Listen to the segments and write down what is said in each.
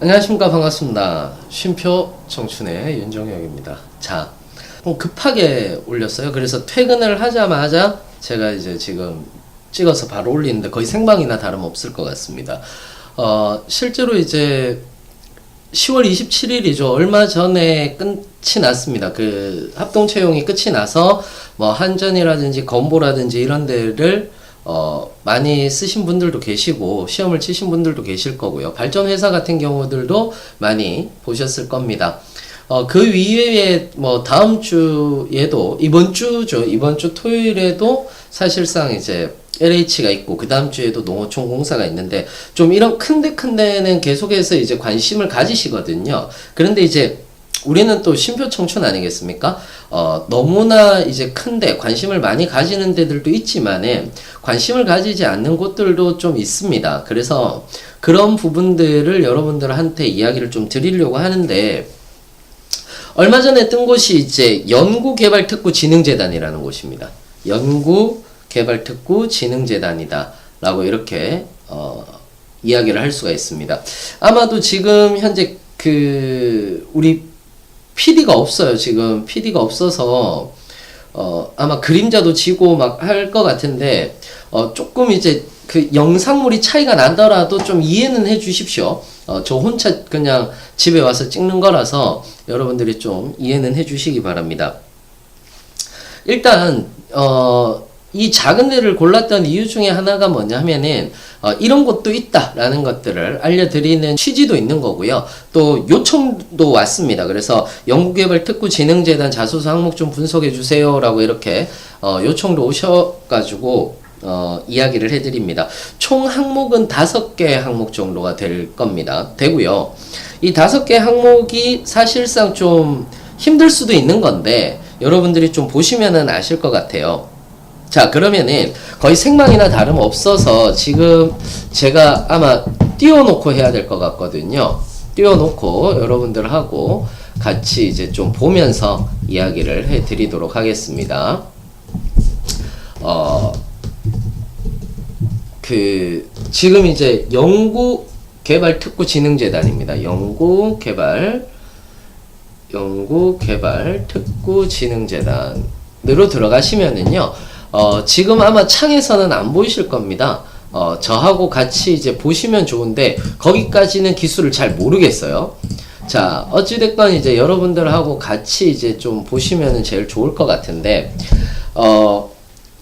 안녕하십니까. 반갑습니다. 쉼표 청춘의 윤정혁입니다. 자, 급하게 올렸어요. 그래서 퇴근을 하자마자 제가 이제 지금 찍어서 바로 올리는데 거의 생방이나 다름없을 것 같습니다. 실제로 이제 10월 27일이죠. 얼마 전에 끝이 났습니다. 그 합동 채용이 끝이 나서 뭐 한전이라든지 건보라든지 이런 데를 많이 쓰신 분들도 계시고 시험을 치신 분들도 계실 거고요. 발전회사 같은 경우들도 많이 보셨을 겁니다. 그 위에 뭐 다음 주에도 이번 주죠. 이번 주 토요일에도 사실상 이제 LH가 있고 그 다음 주에도 농어촌 공사가 있는데 좀 이런 큰 데는 계속해서 이제 관심을 가지시거든요. 그런데 이제 우리는 또 쉼표 청춘 아니겠습니까? 너무나 이제 큰데 관심을 많이 가지는 데들도 있지만은 관심을 가지지 않는 곳들도 좀 있습니다. 그래서 그런 부분들을 여러분들한테 이야기를 좀 드리려고 하는데, 얼마 전에 뜬 곳이 이제 연구개발특구진흥재단이라는 곳입니다. 연구개발특구진흥재단이다 라고 이렇게 이야기를 할 수가 있습니다. 아마도 지금 현재 우리 PD가 없어요. 지금 PD가 없어서 아마 그림자도 지고 막 할 것 같은데 조금 이제 그 영상물이 차이가 나더라도 좀 이해는 해 주십시오. 저 혼자 그냥 집에 와서 찍는 거라서 여러분들이 좀 이해는 해 주시기 바랍니다. 일단 이 작은 데를 골랐던 이유 중에 하나가 뭐냐 하면은 이런 곳도 있다라는 것들을 알려드리는 취지도 있는 거고요. 또 요청도 왔습니다. 그래서 연구개발특구진흥재단 자소서 항목 좀 분석해 주세요 라고 이렇게 요청도 오셔가지고 이야기를 해드립니다. 총 항목은 5개 항목 정도가 될 겁니다. 되고요. 이 5개 항목이 사실상 좀 힘들 수도 있는 건데 여러분들이 좀 보시면은 아실 것 같아요. 자, 그러면은 거의 생방이나 다름없어서 지금 제가 아마 띄워놓고 해야 될 것 같거든요. 띄워놓고 여러분들하고 같이 이제 좀 보면서 이야기를 해드리도록 하겠습니다. 지금 이제 연구개발특구진흥재단입니다. 연구개발특구진흥재단으로 들어가시면은요, 지금 아마 창에서는 안 보이실 겁니다. 저하고 같이 이제 보시면 좋은데, 거기까지는 기술을 잘 모르겠어요. 자, 어찌됐건 이제 여러분들하고 같이 이제 좀 보시면은 제일 좋을 것 같은데,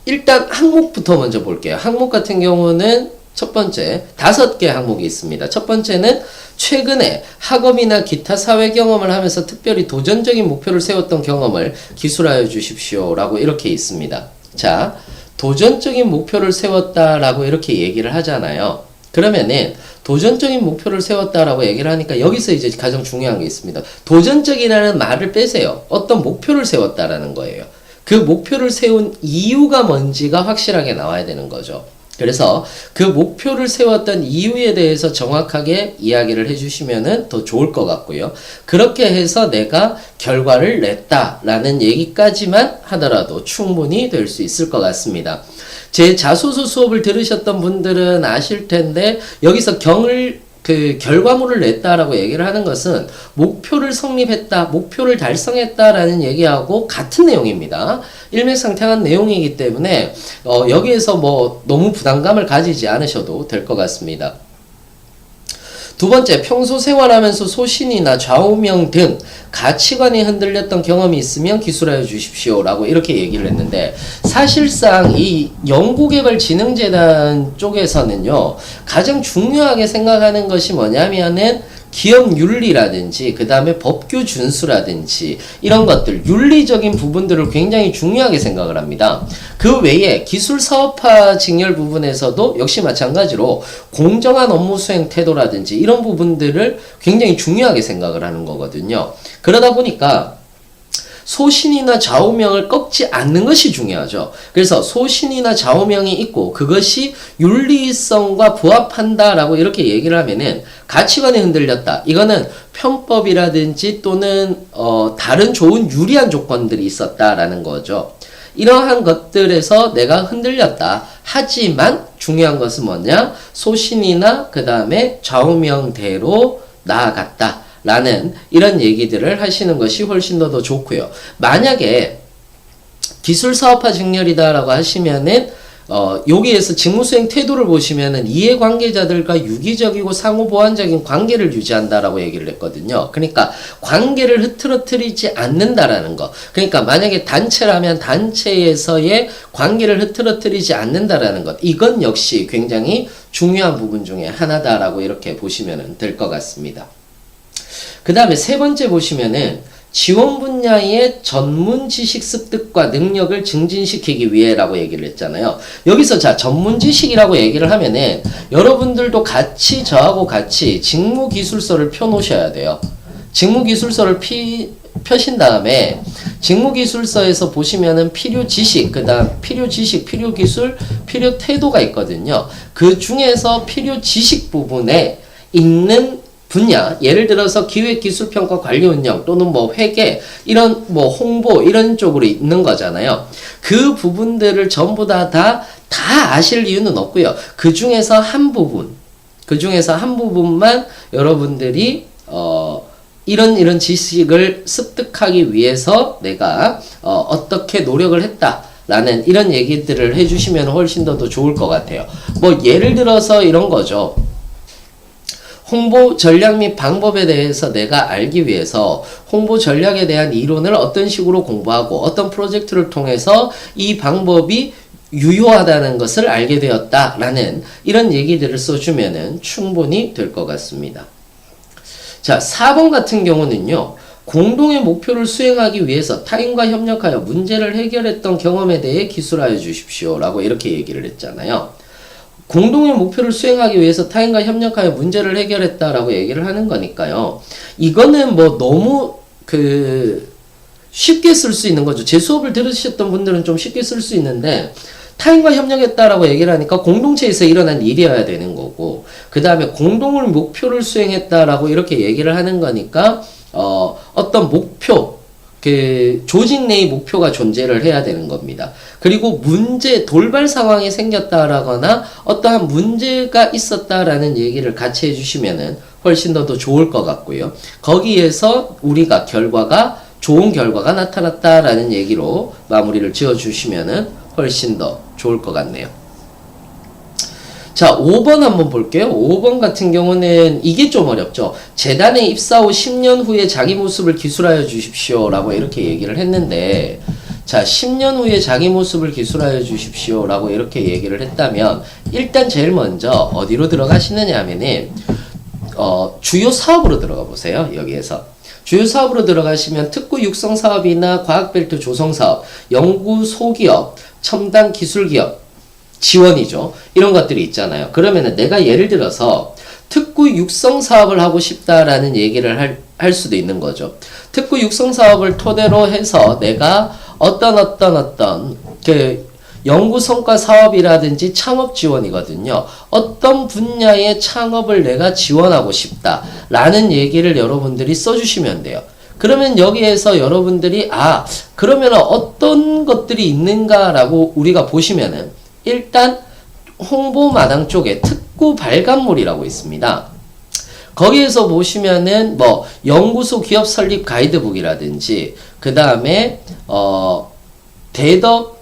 일단 항목부터 먼저 볼게요. 항목 같은 경우는 첫 번째, 5개 항목이 있습니다. 첫 번째는 최근에 학업이나 기타 사회 경험을 하면서 특별히 도전적인 목표를 세웠던 경험을 기술하여 주십시오 라고 이렇게 있습니다. 자, 도전적인 목표를 세웠다라고 이렇게 얘기를 하잖아요. 그러면은 도전적인 목표를 세웠다라고 얘기를 하니까 여기서 이제 가장 중요한 게 있습니다. 도전적이라는 말을 빼세요. 어떤 목표를 세웠다라는 거예요. 그 목표를 세운 이유가 뭔지가 확실하게 나와야 되는 거죠. 그래서 그 목표를 세웠던 이유에 대해서 정확하게 이야기를 해주시면은 더 좋을 것 같고요. 그렇게 해서 내가 결과를 냈다라는 얘기까지만 하더라도 충분히 될 수 있을 것 같습니다. 제 자소서 수업을 들으셨던 분들은 아실 텐데 여기서 결과물을 냈다라고 얘기를 하는 것은 목표를 성립했다, 목표를 달성했다라는 얘기하고 같은 내용입니다. 일맥상통한 내용이기 때문에 여기에서 뭐 너무 부담감을 가지지 않으셔도 될 것 같습니다. 두 번째, 평소 생활하면서 소신이나 좌우명 등 가치관이 흔들렸던 경험이 있으면 기술하여 주십시오 라고 이렇게 얘기를 했는데, 사실상 이 연구개발진흥재단 쪽에서는요, 가장 중요하게 생각하는 것이 뭐냐면은 기업 윤리라든지 그 다음에 법규 준수라든지 이런 것들, 윤리적인 부분들을 굉장히 중요하게 생각을 합니다. 그 외에 기술 사업화 직렬 부분에서도 역시 마찬가지로 공정한 업무 수행 태도라든지 이런 부분들을 굉장히 중요하게 생각을 하는 거거든요. 그러다 보니까 소신이나 좌우명을 꺾지 않는 것이 중요하죠. 그래서 소신이나 좌우명이 있고 그것이 윤리성과 부합한다라고 이렇게 얘기를 하면은 가치관이 흔들렸다. 이거는 편법이라든지 또는 다른 좋은 유리한 조건들이 있었다라는 거죠. 이러한 것들에서 내가 흔들렸다. 하지만 중요한 것은 뭐냐? 소신이나 그 다음에 좌우명대로 나아갔다라는 이런 얘기들을 하시는 것이 훨씬 더 좋고요. 만약에 기술 사업화 직렬이다라고 하시면은 여기에서 직무수행 태도를 보시면은 이해관계자들과 유기적이고 상호보완적인 관계를 유지한다라고 얘기를 했거든요. 그러니까 관계를 흐트러뜨리지 않는다라는 거. 그러니까 만약에 단체라면 단체에서의 관계를 흐트러뜨리지 않는다라는 것. 이건 역시 굉장히 중요한 부분 중에 하나다라고 이렇게 보시면 될 것 같습니다. 그 다음에 세 번째 보시면은 지원 분야의 전문 지식 습득과 능력을 증진시키기 위해라고 얘기를 했잖아요. 여기서 자, 전문 지식이라고 얘기를 하면은 여러분들도 같이 저하고 같이 직무기술서를 펴놓으셔야 돼요. 직무기술서를 펴신 다음에 직무기술서에서 보시면은 필요 지식, 그 다음 필요 지식, 필요 기술, 필요 태도가 있거든요. 그 중에서 필요 지식 부분에 있는 분야, 예를 들어서 기획, 기술, 평가, 관리, 운영 또는 뭐 회계, 이런 뭐 홍보 이런 쪽으로 있는 거잖아요. 그 부분들을 전부 다 아실 이유는 없고요. 그 중에서 한 부분만 여러분들이 이런 지식을 습득하기 위해서 내가 어떻게 노력을 했다라는 이런 얘기들을 해주시면 훨씬 더 좋을 것 같아요. 뭐 예를 들어서 이런 거죠. 홍보 전략 및 방법에 대해서 내가 알기 위해서 홍보 전략에 대한 이론을 어떤 식으로 공부하고 어떤 프로젝트를 통해서 이 방법이 유효하다는 것을 알게 되었다라는 이런 얘기들을 써주면은 충분히 될 것 같습니다. 자, 4번 같은 경우는요. 공동의 목표를 수행하기 위해서 타인과 협력하여 문제를 해결했던 경험에 대해 기술하여 주십시오 라고 이렇게 얘기를 했잖아요. 공동의 목표를 수행하기 위해서 타인과 협력하여 문제를 해결했다라고 얘기를 하는 거니까요. 이거는 뭐 너무 쉽게 쓸 수 있는 거죠. 제 수업을 들으셨던 분들은 좀 쉽게 쓸 수 있는데 타인과 협력했다라고 얘기를 하니까 공동체에서 일어난 일이어야 되는 거고 그 다음에 공동을 목표를 수행했다라고 이렇게 얘기를 하는 거니까 어떤 목표 조직 내의 목표가 존재를 해야 되는 겁니다. 그리고 돌발 상황이 생겼다라거나 어떠한 문제가 있었다라는 얘기를 같이 해주시면은 훨씬 더 좋을 것 같고요. 거기에서 우리가 좋은 결과가 나타났다라는 얘기로 마무리를 지어주시면은 훨씬 더 좋을 것 같네요. 자, 5번 한번 볼게요. 5번 같은 경우는 이게 좀 어렵죠. 재단에 입사 후 10년 후에 자기 모습을 기술하여 주십시오 라고 이렇게 얘기를 했는데 자, 10년 후에 자기 모습을 기술하여 주십시오 라고 이렇게 얘기를 했다면 일단 제일 먼저 어디로 들어가시느냐 하면은 주요 사업으로 들어가 보세요. 여기에서 주요 사업으로 들어가시면 특구 육성 사업이나 과학벨트 조성 사업, 연구 소기업, 첨단 기술 기업 지원이죠. 이런 것들이 있잖아요. 그러면은 내가 예를 들어서 특구 육성 사업을 하고 싶다라는 얘기를 할 수도 있는 거죠. 특구 육성 사업을 토대로 해서 내가 어떤 연구 성과 사업이라든지 창업 지원이거든요. 어떤 분야의 창업을 내가 지원하고 싶다라는 얘기를 여러분들이 써주시면 돼요. 그러면 여기에서 여러분들이 그러면 어떤 것들이 있는가라고 우리가 보시면은 일단 홍보마당 쪽에 특구 발간물이라고 있습니다. 거기에서 보시면은 뭐 연구소 기업 설립 가이드북이라든지 그 다음에 대덕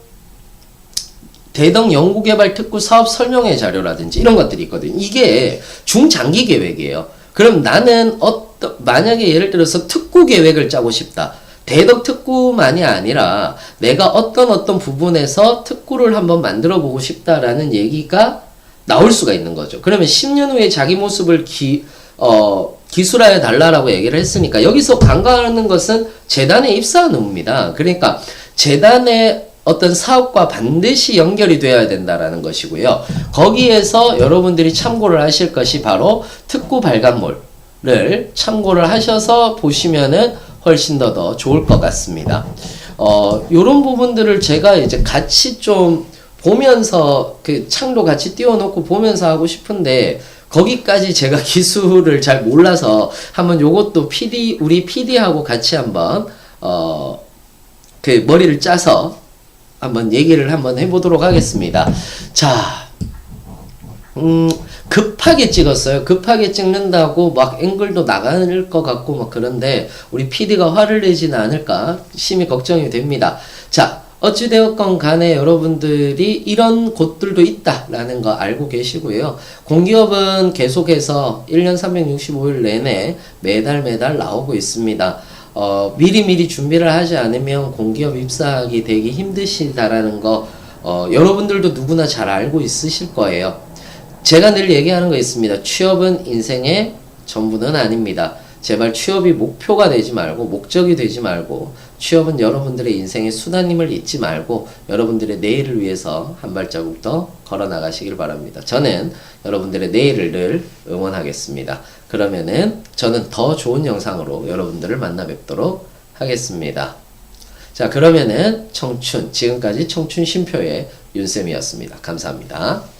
연구개발 특구 사업 설명회 자료라든지 이런 것들이 있거든요. 이게 중장기 계획이에요. 그럼 나는 만약에 예를 들어서 특구 계획을 짜고 싶다. 대덕 특구만이 아니라 내가 어떤 부분에서 특구를 한번 만들어 보고 싶다라는 얘기가 나올 수가 있는 거죠. 그러면 10년 후에 자기 모습을 기술하여 달라라고 얘기를 했으니까 여기서 간과하는 것은 재단에 입사하는 겁니다. 그러니까 재단의 어떤 사업과 반드시 연결이 되어야 된다라는 것이고요. 거기에서 여러분들이 참고를 하실 것이 바로 특구 발간물을 참고를 하셔서 보시면은 훨씬 더 좋을 것 같습니다. 요런 부분들을 제가 이제 같이 좀 보면서 창도 같이 띄워놓고 보면서 하고 싶은데 거기까지 제가 기술을 잘 몰라서 한번 요것도 우리 PD하고 같이 한번 머리를 짜서 한번 얘기를 한번 해보도록 하겠습니다. 자, 급하게 찍었어요. 급하게 찍는다고 막 앵글도 나갈 것 같고 막 그런데 우리 PD가 화를 내지는 않을까 심히 걱정이 됩니다. 자, 어찌되었건 간에 여러분들이 이런 곳들도 있다라는 거 알고 계시고요. 공기업은 계속해서 1년 365일 내내 매달 나오고 있습니다. 미리미리 준비를 하지 않으면 공기업 입사하기 되게 힘드시다라는 거 여러분들도 누구나 잘 알고 있으실 거예요. 제가 늘 얘기하는 거 있습니다. 취업은 인생의 전부는 아닙니다. 제발 취업이 목표가 되지 말고 목적이 되지 말고 취업은 여러분들의 인생의 수단임을 잊지 말고 여러분들의 내일을 위해서 한 발자국 더 걸어 나가시길 바랍니다. 저는 여러분들의 내일을 늘 응원하겠습니다. 그러면은 저는 더 좋은 영상으로 여러분들을 만나 뵙도록 하겠습니다. 자, 그러면은 지금까지 청춘 쉼표의 윤쌤이었습니다. 감사합니다.